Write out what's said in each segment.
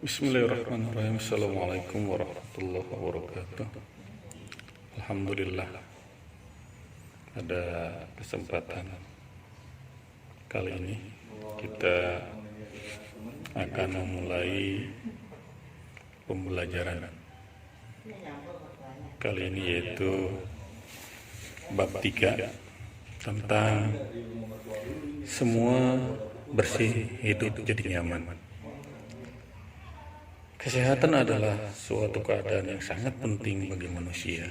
Bismillahirrahmanirrahim. Assalamualaikum warahmatullahi wabarakatuh. Alhamdulillah, pada kesempatan kali ini kita akan memulai pembelajaran kali ini, yaitu bab 3 tentang semua bersih hidup jadi nyaman. Kesehatan adalah suatu keadaan yang sangat penting bagi manusia.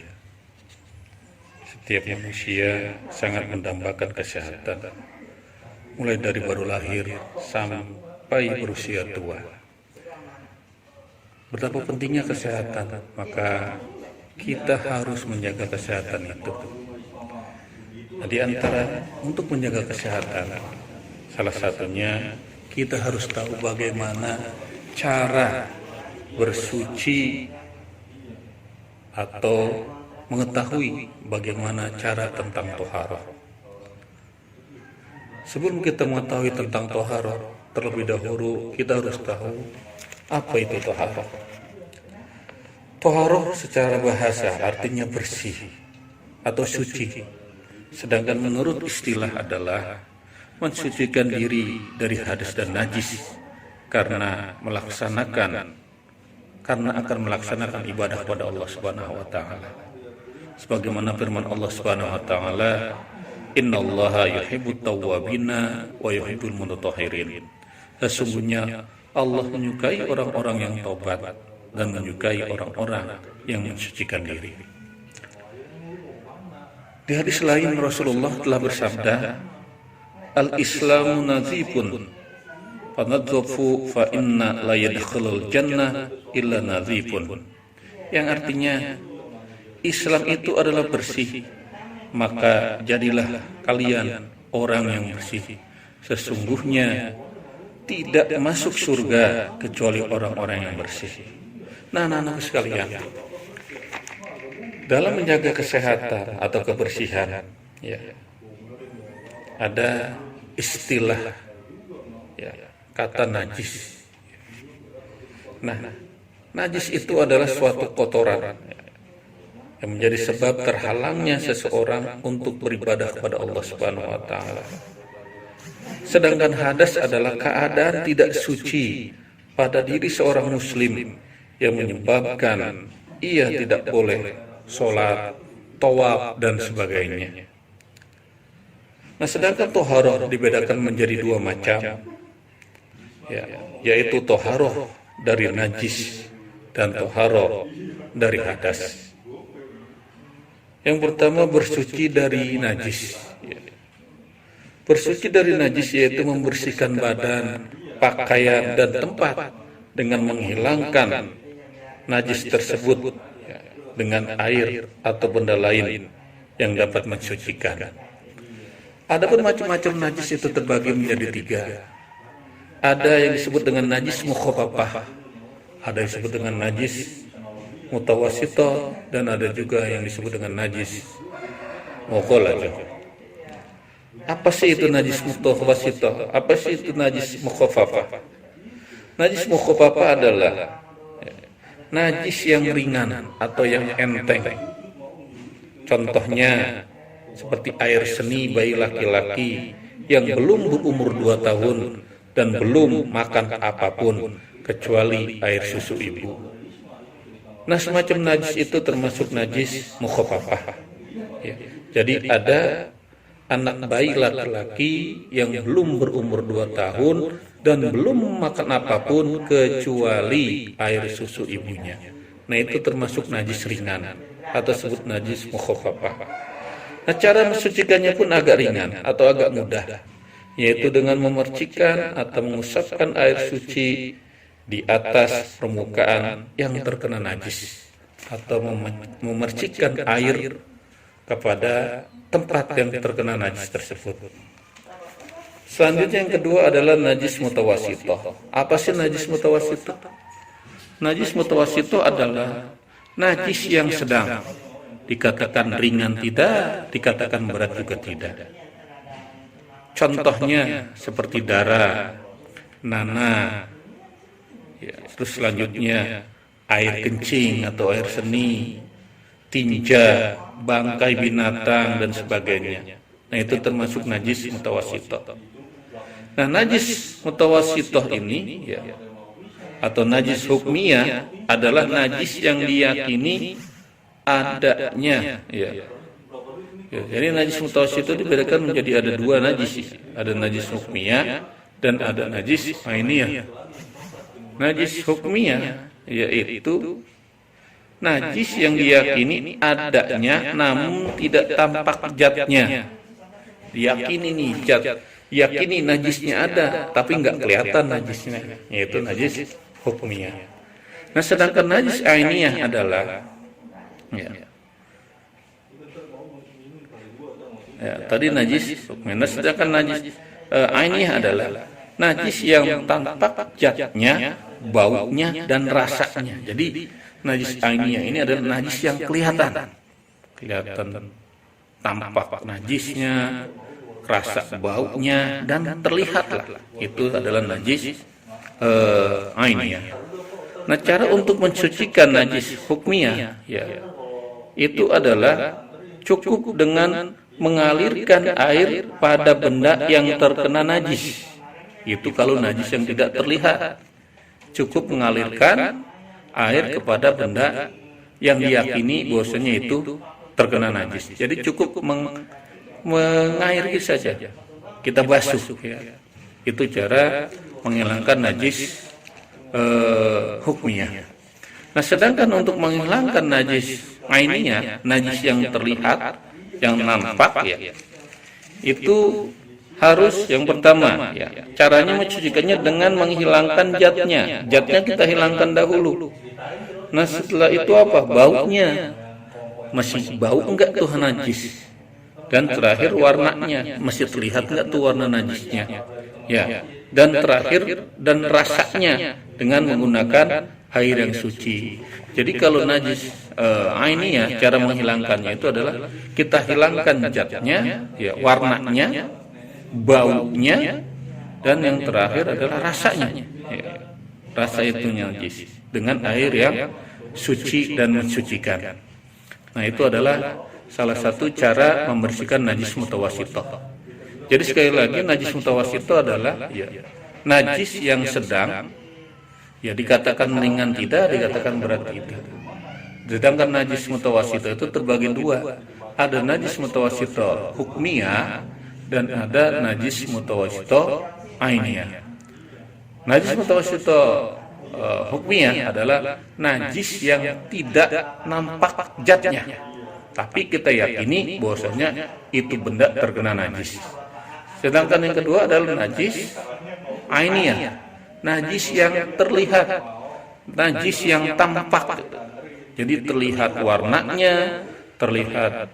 Setiap manusia sangat mendambakan kesehatan, mulai dari baru lahir sampai berusia tua. Betapa pentingnya kesehatan, maka kita harus menjaga kesehatan itu. Di antara untuk menjaga kesehatan, salah satunya kita harus tahu bagaimana cara bersuci atau mengetahui bagaimana cara tentang toharoh. Sebelum kita mengetahui tentang toharoh, terlebih dahulu kita harus tahu apa itu toharoh. Toharoh secara bahasa artinya bersih atau suci, sedangkan menurut istilah adalah mensucikan diri dari hadas dan najis karena akan melaksanakan ibadah kepada Allah Subhanahu wa taala. Sebagaimana firman Allah Subhanahu wa taala, "Innallaha yuhibbut tawwabina wa yuhibbul mutatahhirin." Sesungguhnya Allah menyukai orang-orang yang taubat dan menyukai orang-orang yang mensucikan diri. Di hadis lain Rasulullah telah bersabda, "Al-Islamu nazifun fanadzafu fa inna la yadkhulul jannah illa nadzifun." Yang artinya Islam itu adalah bersih, maka jadilah kalian orang yang bersih. Sesungguhnya tidak masuk surga kecuali orang-orang yang bersih. Nah, anak-anak sekalian, dalam menjaga kesehatan atau kebersihan, ya, ada istilah, ya, kata najis. Nah, najis itu adalah suatu kotoran yang menjadi sebab terhalangnya seseorang untuk beribadah kepada Allah Subhanahu wa taala. Sedangkan hadas adalah keadaan tidak suci pada diri seorang muslim yang menyebabkan ia tidak boleh sholat, tawaf, dan sebagainya. Nah, sedangkan toharoh dibedakan menjadi dua macam, ya, yaitu toharoh dari najis dan toharoh dari hadas. Yang pertama, bersuci dari najis. Bersuci dari najis yaitu membersihkan badan, pakaian, dan tempat dengan menghilangkan najis tersebut dengan air atau benda lain yang dapat mensucikan. Adapun macam-macam najis itu terbagi menjadi 3. Ada yang disebut dengan najis mukhafafah, ada yang disebut dengan najis mutawasito, dan ada juga yang disebut dengan najis mughalladh. Apa sih itu najis mutawasito? Apa sih itu najis mukhafafah? Najis mukhafafah adalah najis yang ringan atau yang enteng. Contohnya seperti air seni bayi laki-laki yang belum berumur 2 tahun dan belum makan apapun kecuali air susu ibu. Nah, semacam najis itu termasuk najis mukhafafah. Ya. Jadi ada anak bayi laki-laki yang belum berumur 2 tahun dan belum makan apapun kecuali air susu ibunya. Nah, itu termasuk najis ringan atau sebut najis mukhafafah. Nah, cara mensucikannya pun agak ringan atau agak mudah, yaitu dengan memercikan atau mengusapkan air suci di atas permukaan yang terkena najis atau memercikkan air kepada tempat yang terkena najis tersebut. Selanjutnya yang kedua adalah najis mutawasito. Apa sih najis mutawasito? Najis mutawasito adalah najis yang sedang, dikatakan ringan tidak, dikatakan berat juga tidak. Contohnya seperti darah, nanah, ya, terus selanjutnya air kencing atau air seni, tinja, bangkai binatang dan sebagainya. Nah, itu termasuk najis mutawasitoh. Nah, najis mutawasitoh ini ya, atau najis hukmiyah adalah najis yang diyakini adanya ya. Ya, jadi najis mutawasitoh dibedakan menjadi ada dua najis, ada najis hukmiyah dan ada najis ainiyah. Najis hukmiyah yaitu najis yang diyakini adanya namun tidak tampak zatnya. Diyakini nih zat, yakini najisnya ada tapi nggak kelihatan najisnya, yaitu najis hukmiyah. Nah, sedangkan najis ainiyah adalah tadi najis hukmiyah, sedangkan najis ainiyah adalah najis yang tampak zatnya, baunya dan rasanya. Jadi najis ainiyah ini adalah najis yang kelihatan tampak najisnya, rasa baunya dan terlihatlah. Itu adalah najis ainiyah. Nah, cara untuk mensucikan najis hukmiyah ya, itu adalah cukup dengan mengalirkan air pada benda yang terkena najis. Itu kalau najis yang tidak terlihat, cukup mengalirkan air kepada benda yang diyakini bahwasanya itu terkena najis. Jadi cukup mengairi saja, kita basuh ya. Itu cara menghilangkan najis hukmiyah. Nah, sedangkan untuk menghilangkan najis ainiyah, najis yang terlihat, yang nampak ya, itu harus yang pertama ya, caranya mencucikannya dengan menghilangkan zatnya. Zatnya kita hilangkan dahulu. Nah, setelah itu apa? Baunya. Masih bau enggak tuh najis? Dan terakhir warnanya, masih terlihat enggak tuh warna najisnya? Ya. Dan terakhir dan rasanya dengan menggunakan air yang suci. Jadi kalau najis ainiyah, cara menghilangkannya itu adalah kita hilangkan zatnya, ya, warnanya, baunya, dan yang terakhir adalah rasanya. Ya, rasa itu najis dengan air yang suci dan mensucikan. Nah, itu adalah salah satu cara membersihkan najis mutawasitoh. Jadi sekali lagi, najis mutawasitoh adalah ya, najis yang sedang, ya, dikatakan ringan tidak, dikatakan berat tidak. Sedangkan najis mutawasitoh itu terbagi dua. Ada najis mutawasitoh hukmiyah dan ada najis mutawasitoh ainiyah. Najis mutawasitoh hukmiyah adalah najis yang tidak nampak zatnya, tapi kita yakini bahwasanya itu benda terkena najis. Sedangkan yang kedua adalah najis ainiyah, najis yang terlihat, najis yang tampak. Jadi terlihat warnanya, terlihat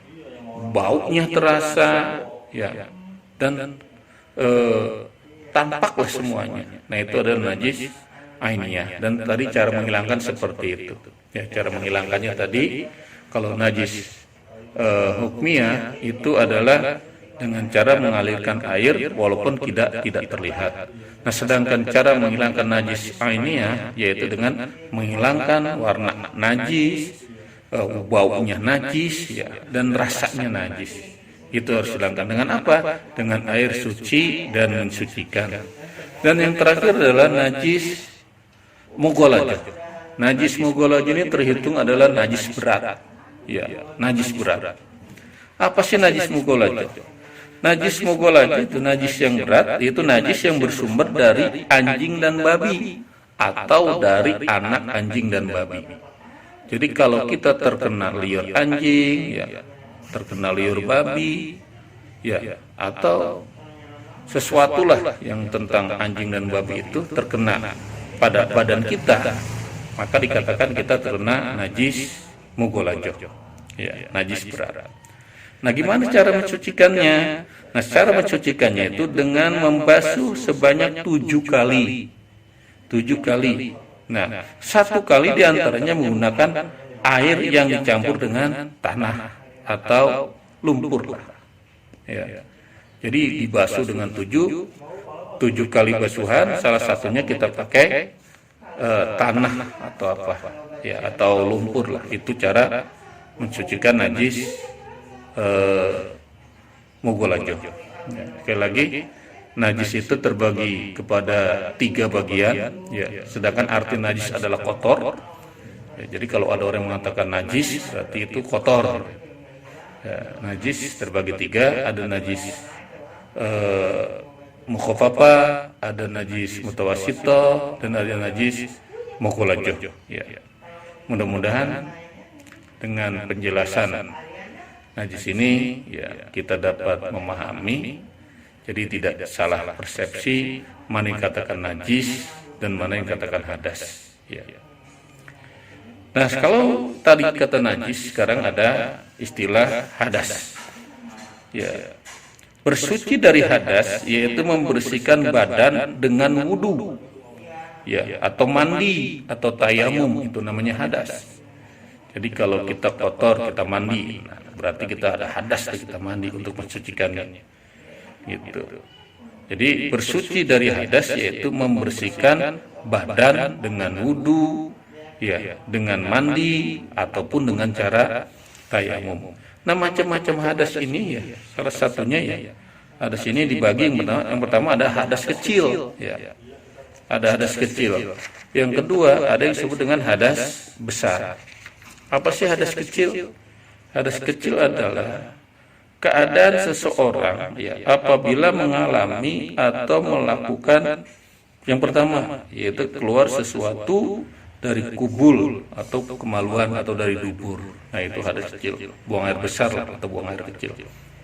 baunya terasa, ya, dan tampaklah semuanya. Nah, itu adalah najis ainiyah. Dan tadi cara menghilangkan seperti itu. Ya, cara menghilangkannya tadi kalau najis hukmiyah itu adalah dengan cara mengalirkan air walaupun tidak terlihat. Nah, sedangkan cara menghilangkan najis ainiyah yaitu dengan menghilangkan warna najis, baunya najis, ya, dan rasanya najis. Itu harus hilangkan dengan apa? Dengan air suci dan mensucikan. Dan yang terakhir adalah najis mughaladzah. Najis mughaladzah ini terhitung adalah najis berat. Ya, najis berat. Apa sih najis mughaladzah? Najis mughaladzah itu najis yang berat, yaitu najis yang bersumber dari anjing dan babi atau dari anak anjing dan babi. Jadi kalau kita terkena liur anjing, ya, terkena liur babi, ya, atau sesuatulah yang tentang anjing dan babi itu terkena pada badan kita, maka dikatakan kita terkena najis mughaladzah, ya, najis berat. Nah, gimana cara mencucikannya? Nah, cara mencucikannya itu dengan membasuh sebanyak 7 kali. 7 kali. Nah, 1 kali diantaranya menggunakan air yang dicampur dengan tanah atau lumpur. Ya. Jadi dibasuh dengan 7 kali basuhan. Salah satunya kita pakai tanah atau apa, ya, atau lumpur lah. Itu cara mensucikan najis mughalladhah. Ya, sekali lagi, najis itu terbagi kepada 3 bagian, ya. Sedangkan arti najis adalah kotor. Ya, jadi kalau ada orang yang mengatakan najis, berarti itu kotor. Ya, najis terbagi 3, ada najis mukhafafa, ada najis mutawassithah, dan ada najis mughalladhah. Ya. Mudah-mudahan dengan penjelasan najis ini, ya, kita dapat memahami, jadi tidak salah persepsi mana yang katakan najis dan mana yang katakan hadas. Ya. Nah, kalau tadi kata najis, sekarang ada istilah hadas. Ya. Bersuci dari hadas yaitu membersihkan badan dengan wudu, ya, atau mandi atau tayamum, itu namanya hadas. Jadi kalau kita kotor, kita mandi, nah, berarti kita ada hadas, kita mandi untuk mensucikannya. Gitu. Jadi bersuci dari hadas yaitu membersihkan badan dengan wudu, ya, dengan mandi ataupun dengan cara tayamum. Nah, macam-macam hadas ini, ya, salah satunya, ya, hadas ini dibagi. Yang pertama ada hadas kecil, ya. Ada hadas kecil. Yang kedua ada yang disebut dengan hadas besar. Apa sih hadas kecil? Hadas kecil adalah keadaan seseorang, ya, apabila mengalami atau melakukan yang pertama, yaitu keluar sesuatu dari kubul atau kemaluan atau dari dubur. Nah, itu hadas kecil. Buang air besar atau buang air kecil,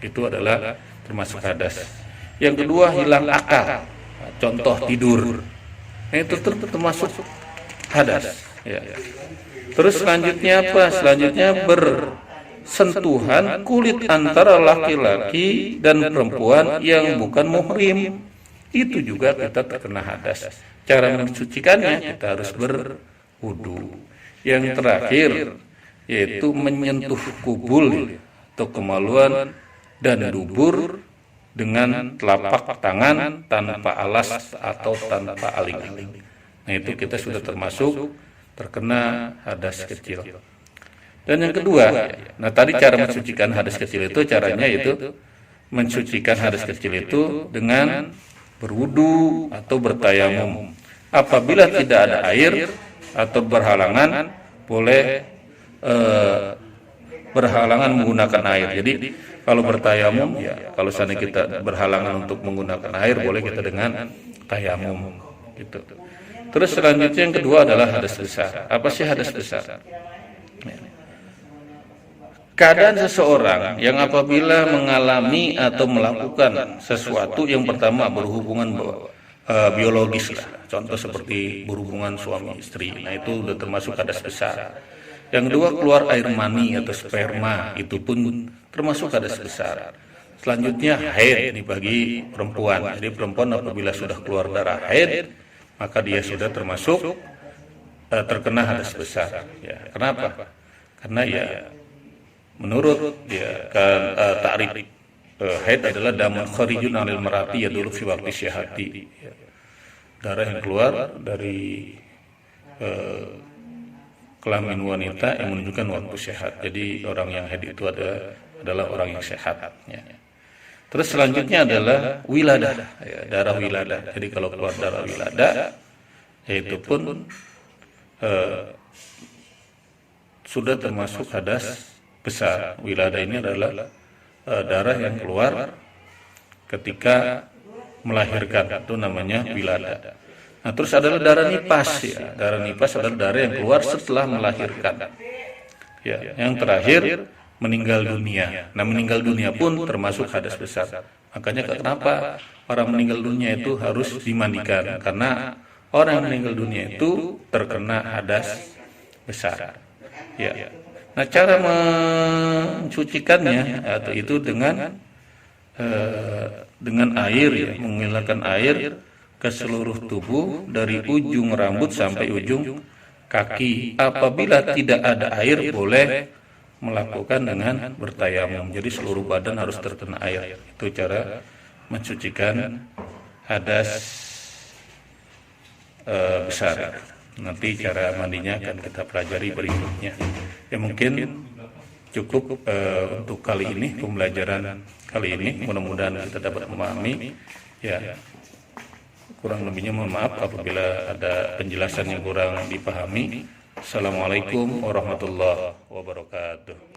itu adalah termasuk hadas. Yang kedua, hilang akal. Contoh tidur. Nah, itu termasuk hadas. Ya. Terus selanjutnya apa? Selanjutnya bersentuhan kulit antara laki-laki dan perempuan yang bukan muhrim. Itu juga kita terkena hadas. Cara mensucikannya kita harus berwudu. Yang terakhir yaitu menyentuh kubul atau kemaluan dan dubur dengan telapak tangan tanpa alas atau tanpa aling-aling. Nah, itu kita sudah termasuk terkena hadas kecil. Dan yang kedua, nah tadi cara mensucikan hadas kecil itu caranya itu mensucikan hadas kecil itu dengan berwudu atau bertayamum. Apabila tidak ada air atau berhalangan, boleh berhalangan menggunakan air. Jadi kalau bertayamum, ya, kalau seandainya kita berhalangan untuk menggunakan air, boleh kita dengan tayamum, gitu. Terus selanjutnya yang kedua adalah hadas besar. Apa sih hadas besar? Keadaan seseorang yang apabila mengalami atau melakukan sesuatu yang pertama berhubungan biologis lah. Contoh seperti berhubungan suami istri. Nah, itu sudah termasuk hadas besar. Yang kedua, keluar air mani atau sperma, itu pun termasuk hadas besar. Selanjutnya haid nih bagi perempuan. Jadi perempuan apabila sudah keluar darah haid, maka dia sudah termasuk terkena hadas besar. Ya, kenapa? Karena, ya, menurut, ya, ta'rif haid adalah damun kharijun 'anil marati yadulu fi waqti syahati. Ya. Darah yang keluar dari kelamin wanita yang menunjukkan waktu sehat. Jadi orang yang haid itu adalah orang yang sehat. Ya. Terus selanjutnya adalah wiladah, ya, darah wiladah. Jadi kalau keluar darah wiladah, yaitu pun sudah termasuk hadas besar. Wiladah ini adalah darah yang keluar ketika melahirkan, itu namanya wiladah. Nah, terus adalah darah nipas, ya. Darah nipas adalah darah yang keluar setelah melahirkan. Ya, yang terakhir meninggal dunia. Nah, meninggal dunia pun termasuk hadas besar. Makanya kenapa orang meninggal dunia itu harus dimandikan, karena orang yang meninggal dunia itu terkena hadas besar. Ya. Nah, cara mensucikannya atau itu dengan air, ya, menghilangkan air ke seluruh tubuh dari ujung rambut sampai ujung kaki. Apabila tidak ada air, boleh melakukan dengan bertayamum. Jadi seluruh badan harus terkena air. Itu cara mensucikan hadas besar. Nanti cara mandinya akan kita pelajari berikutnya. Ya mungkin cukup untuk kali ini, pembelajaran kali ini. Mudah-mudahan kita dapat memahami. Ya, kurang lebihnya mohon maaf apabila ada penjelasan yang kurang dipahami. Assalamualaikum warahmatullahi wabarakatuh.